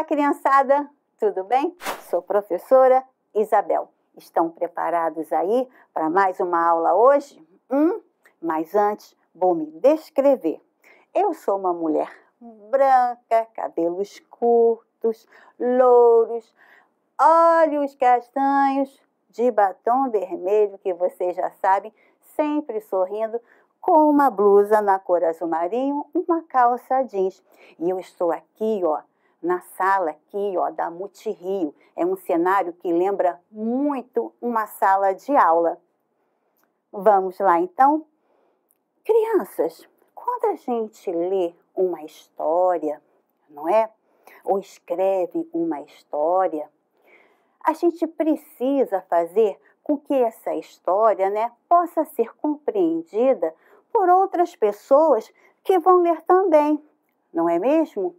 criançada, tudo bem? Sou professora Isabel. Estão preparados aí para mais uma aula hoje? Mas antes, vou me descrever. Eu sou uma mulher branca, cabelos curtos, louros, olhos castanhos, de batom vermelho, que vocês já sabem, sempre sorrindo, com uma blusa na cor azul marinho, uma calça jeans. E eu estou aqui, ó, na sala aqui, ó, da Multirio. É um cenário que lembra muito uma sala de aula. Vamos lá, então? Crianças, quando a gente lê uma história, não é? Ou escreve uma história, a gente precisa fazer com que essa história, né, possa ser compreendida por outras pessoas que vão ler também, não é mesmo?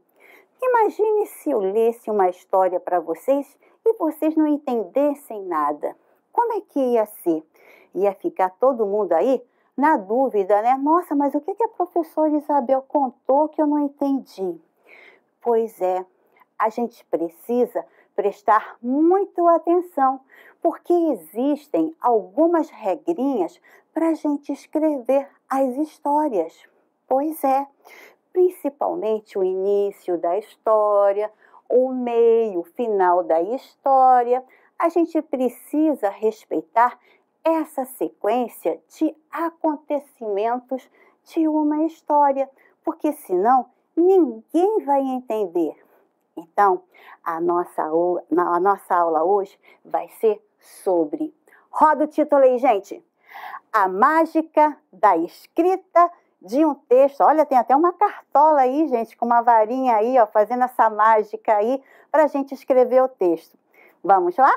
Imagine se eu lesse uma história para vocês e vocês não entendessem nada. Como é que ia ser? Ia ficar todo mundo aí na dúvida, né? Nossa, mas o que a professora Isabel contou que eu não entendi? Pois é, a gente precisa prestar muito atenção, porque existem algumas regrinhas para a gente escrever as histórias. Pois é, principalmente o início da história, o meio, o final da história. A gente precisa respeitar essa sequência de acontecimentos de uma história, porque senão ninguém vai entender. Então, a nossa aula hoje vai ser sobre... Roda o título aí, gente. A mágica da escrita de um texto. Olha, tem até uma cartola aí, gente, com uma varinha aí, ó, fazendo essa mágica aí para a gente escrever o texto. Vamos lá?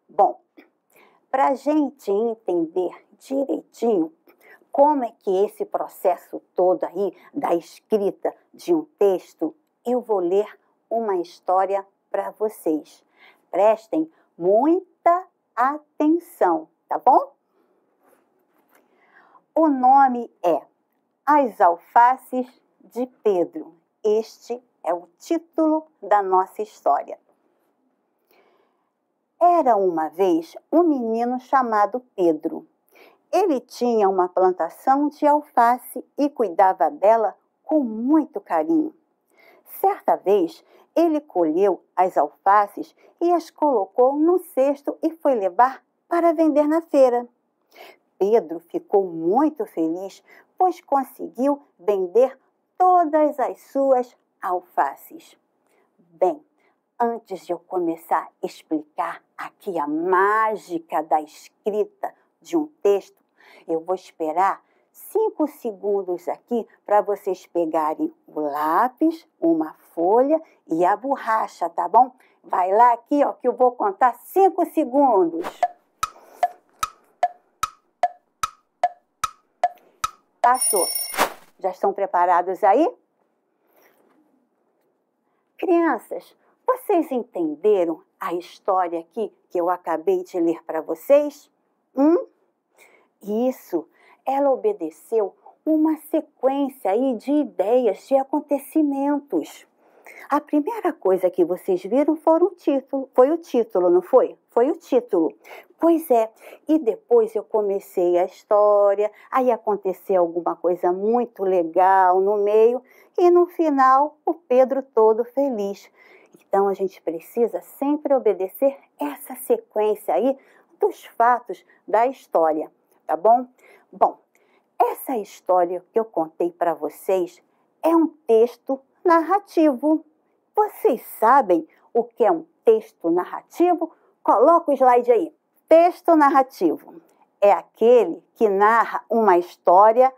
Bom, para a gente entender direitinho como é que esse processo todo aí da escrita de um texto, eu vou ler uma história para vocês. Prestem muita atenção, tá bom? O nome é As Alfaces de Pedro. Este é o título da nossa história. Era uma vez um menino chamado Pedro. Ele tinha uma plantação de alface e cuidava dela com muito carinho. Certa vez, ele colheu as alfaces e as colocou num cesto e foi levar para vender na feira. Pedro ficou muito feliz, pois conseguiu vender todas as suas alfaces. Bem, antes de eu começar a explicar aqui a mágica da escrita de um texto, eu vou esperar 5 segundos aqui para vocês pegarem o lápis, uma folha e a borracha, tá bom? Vai lá aqui, ó, que eu vou contar 5 segundos. Passou. Já estão preparados aí? Crianças, vocês entenderam a história aqui que eu acabei de ler para vocês? Isso. Ela obedeceu uma sequência aí de ideias, de acontecimentos. A primeira coisa que vocês viram foi o título, não foi? Foi o título. Pois é, e depois eu comecei a história, aí aconteceu alguma coisa muito legal no meio, e no final o Pedro todo feliz. Então a gente precisa sempre obedecer essa sequência aí dos fatos da história, tá bom? Bom, essa história que eu contei para vocês é um texto narrativo. Vocês sabem o que é um texto narrativo? Coloca o slide aí. Texto narrativo é aquele que narra uma história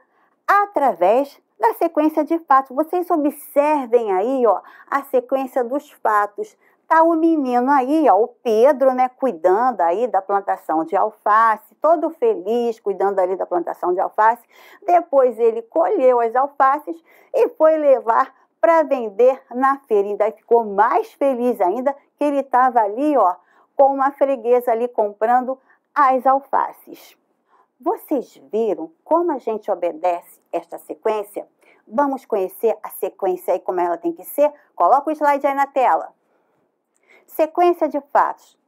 através da sequência de fatos. Vocês observem aí, ó, a sequência dos fatos. Tá o menino aí, ó, o Pedro, né, cuidando aí da plantação de alface, todo feliz, cuidando ali da plantação de alface. Depois ele colheu as alfaces e foi levar para vender na feira. E daí ficou mais feliz ainda que ele estava ali, ó, com uma freguesa ali comprando as alfaces. Vocês viram como a gente obedece esta sequência? Vamos conhecer a sequência aí, como ela tem que ser? Coloca o slide aí na tela. sequência de fatos.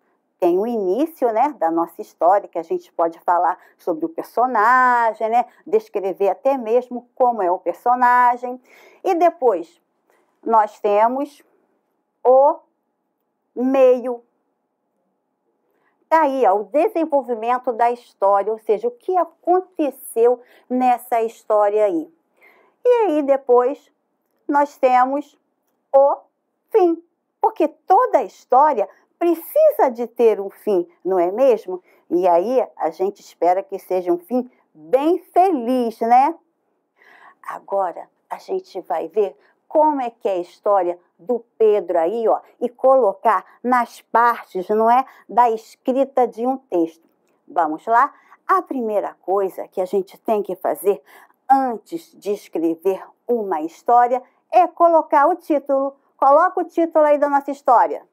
Tem o início, né, da nossa história, que a gente pode falar sobre o personagem, né, descrever até mesmo como é o personagem. E depois nós temos o meio. Daí, ó, o desenvolvimento da história, ou seja, o que aconteceu nessa história aí. E aí depois nós temos o fim, porque toda história precisa de ter um fim, não é mesmo? E aí a gente espera que seja um fim bem feliz, né? Agora a gente vai ver como é que é a história do Pedro aí, ó, e colocar nas partes, não é, da escrita de um texto. Vamos lá? A primeira coisa que a gente tem que fazer antes de escrever uma história é colocar o título. Coloca o título aí da nossa história.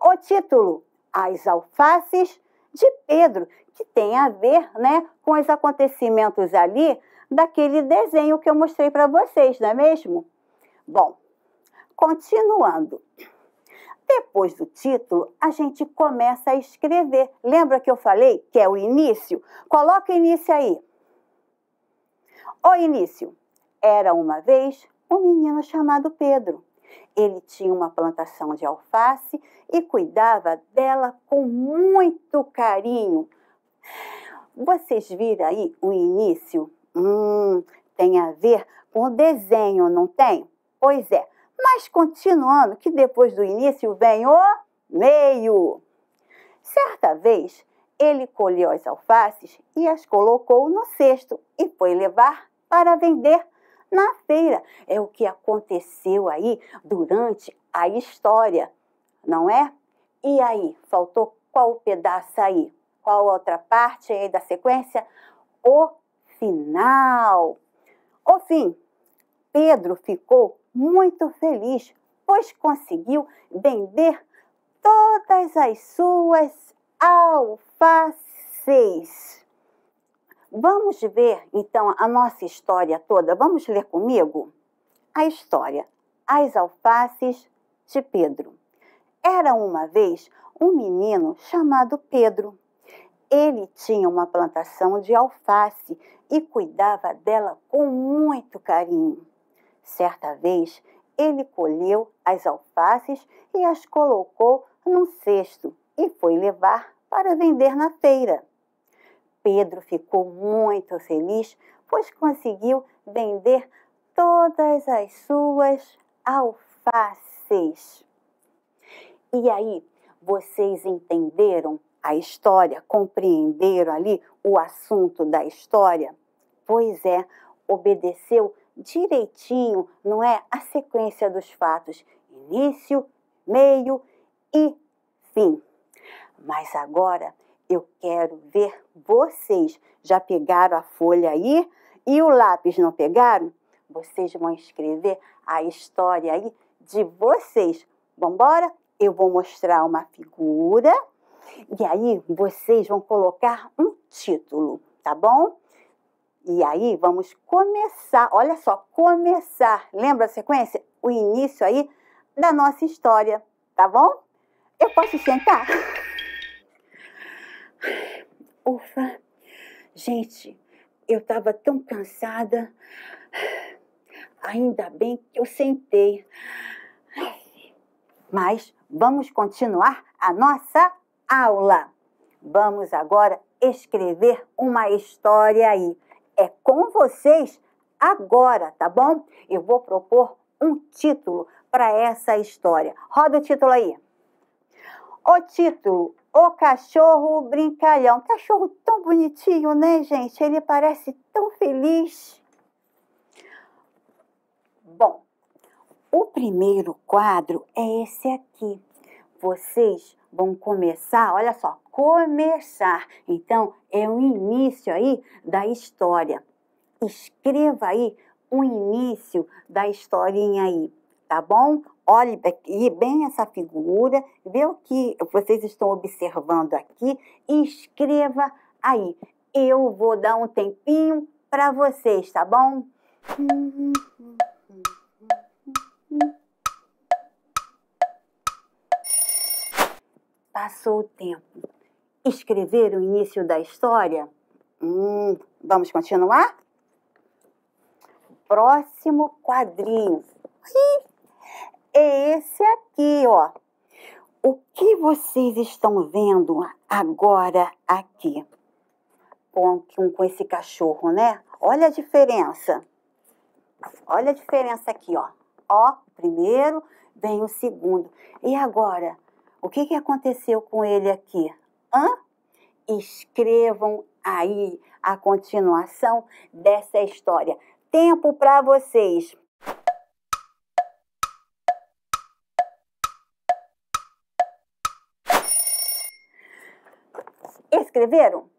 O título, As Alfaces de Pedro, que tem a ver, né, com os acontecimentos ali daquele desenho que eu mostrei para vocês, não é mesmo? Bom, continuando. Depois do título, a gente começa a escrever. Lembra que eu falei que é o início? Coloca o início aí. O início. Era uma vez um menino chamado Pedro. Ele tinha uma plantação de alface e cuidava dela com muito carinho. Vocês viram aí o início? Tem a ver com o desenho, não tem? Pois é. Mas continuando, que depois do início vem o meio. Certa vez, ele colheu as alfaces e as colocou no cesto e foi levar para vender na feira. É o que aconteceu aí durante a história, não é? E aí, faltou qual pedaço aí? Qual outra parte aí da sequência? O final. O fim. Pedro ficou muito feliz, pois conseguiu vender todas as suas alfaces. Vamos ver, então, a nossa história toda. Vamos ler comigo? A história. As Alfaces de Pedro. Era uma vez um menino chamado Pedro. Ele tinha uma plantação de alface e cuidava dela com muito carinho. Certa vez, ele colheu as alfaces e as colocou num cesto e foi levar para vender na feira. Pedro ficou muito feliz, pois conseguiu vender todas as suas alfaces. E aí, vocês entenderam a história? Compreenderam ali o assunto da história? Pois é, obedeceu direitinho, não é? A sequência dos fatos: início, meio e fim. Mas agora eu quero ver vocês. Já pegaram a folha aí e o lápis, não pegaram? Vocês vão escrever a história aí de vocês. Vamos embora? Eu vou mostrar uma figura e aí vocês vão colocar um título, tá bom? E aí vamos começar, olha só, começar. Lembra a sequência? O início aí da nossa história, tá bom? Eu posso sentar? Ufa, gente, eu estava tão cansada. Ainda bem que eu sentei. Mas vamos continuar a nossa aula. Vamos agora escrever uma história aí. É com vocês agora, tá bom? Eu vou propor um título para essa história. Roda o título aí. O título: O Cachorro Brincalhão. Cachorro tão bonitinho, né, gente? Ele parece tão feliz. Bom, o primeiro quadro é esse aqui. Vocês vão começar, olha só, começar. Então, é o início aí da história. Escreva aí o início da historinha aí, tá bom? Olhe aqui bem essa figura, vê o que vocês estão observando aqui e escreva aí. Eu vou dar um tempinho para vocês, tá bom? Passou o tempo. Escrever o início da história? Vamos continuar? Próximo quadrinho. É esse aqui, ó. O que vocês estão vendo agora aqui? Com esse cachorro, né? Olha a diferença. Olha a diferença aqui, ó. Ó, primeiro vem o segundo. E agora? O que aconteceu com ele aqui? Escrevam aí a continuação dessa história. Tempo para vocês. Escreveram?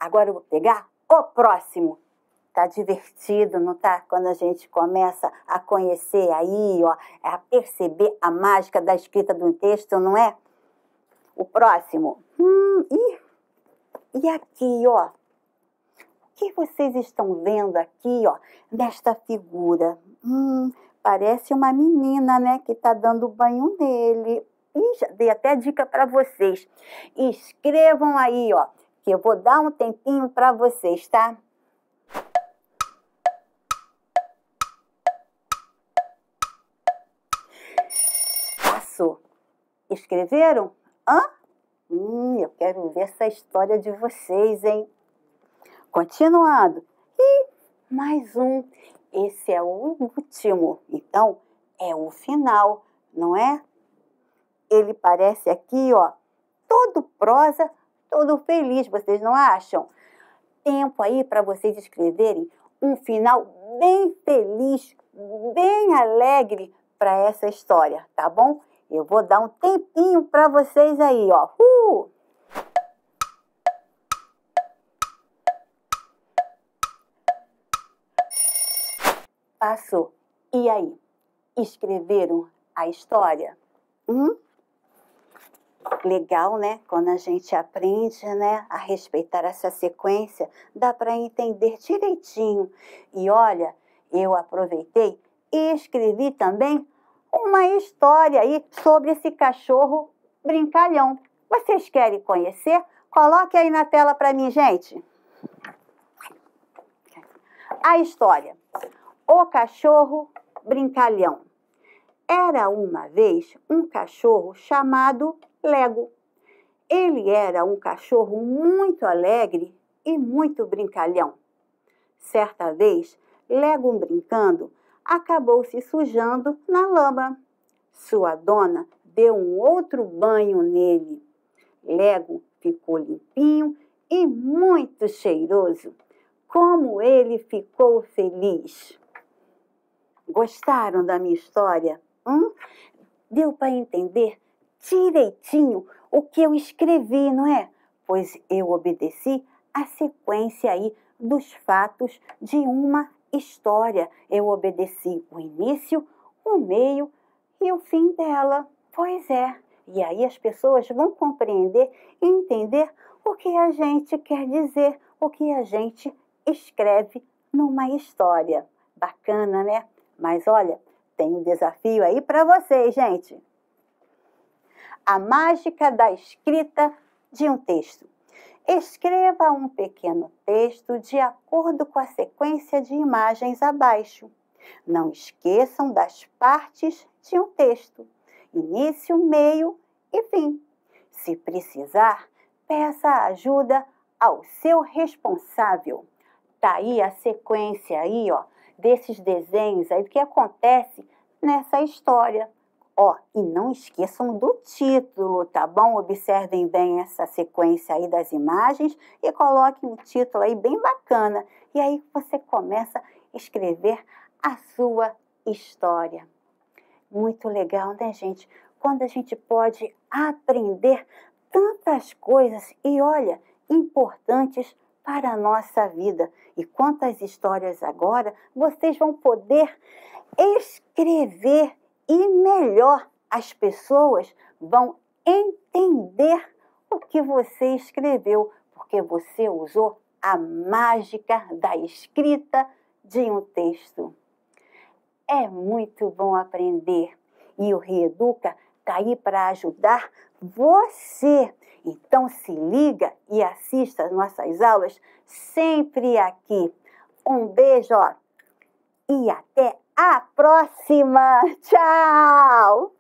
Agora eu vou pegar o próximo. Tá divertido, não tá? Quando a gente começa a conhecer aí, ó, a perceber a mágica da escrita de um texto, não é? O próximo. E aqui, ó. O que vocês estão vendo aqui, ó, nesta figura? Parece uma menina, né, que tá dando banho nele. Já dei até dica para vocês. Escrevam aí, ó, que eu vou dar um tempinho para vocês, tá? Passou. Escreveram? Eu quero ver essa história de vocês, hein? Continuando. E mais um. Esse é o último. Então, é o final, não é? Ele parece aqui, ó, todo prosa, todo feliz, vocês não acham? Tempo aí para vocês escreverem um final bem feliz, bem alegre para essa história, tá bom? Eu vou dar um tempinho para vocês aí, ó. Passou. E aí? Escreveram a história? Legal, né? Quando a gente aprende, né, a respeitar essa sequência, dá para entender direitinho. E olha, eu aproveitei e escrevi também uma história aí sobre esse cachorro brincalhão. Vocês querem conhecer? Coloque aí na tela para mim, gente. A história. O cachorro brincalhão. Era uma vez um cachorro chamado Lego. Ele era um cachorro muito alegre e muito brincalhão. Certa vez, Lego brincando, acabou se sujando na lama. Sua dona deu um outro banho nele. Lego ficou limpinho e muito cheiroso. Como ele ficou feliz! Gostaram da minha história? Deu para entender direitinho o que eu escrevi, não é? Pois eu obedeci a sequência aí dos fatos de uma história. Eu obedeci o início, o meio e o fim dela. Pois é. E aí as pessoas vão compreender e entender o que a gente quer dizer, o que a gente escreve numa história. Bacana, né? Mas olha, tem um desafio aí para vocês, gente. A mágica da escrita de um texto. Escreva um pequeno texto de acordo com a sequência de imagens abaixo. Não esqueçam das partes de um texto: início, meio e fim. Se precisar, peça ajuda ao seu responsável. Tá aí a sequência aí, ó, desses desenhos aí, o que acontece nessa história. Ó, e não esqueçam do título, tá bom? Observem bem essa sequência aí das imagens e coloquem um título aí bem bacana. E aí você começa a escrever a sua história. Muito legal, né, gente? Quando a gente pode aprender tantas coisas e, olha, importantes para a nossa vida. E quantas histórias agora vocês vão poder escrever e melhor as pessoas vão entender o que você escreveu, porque você usou a mágica da escrita de um texto. É muito bom aprender e o Reeduca está aí para ajudar você. Então se liga e assista as nossas aulas sempre aqui. Um beijo, ó, e até a próxima. Tchau!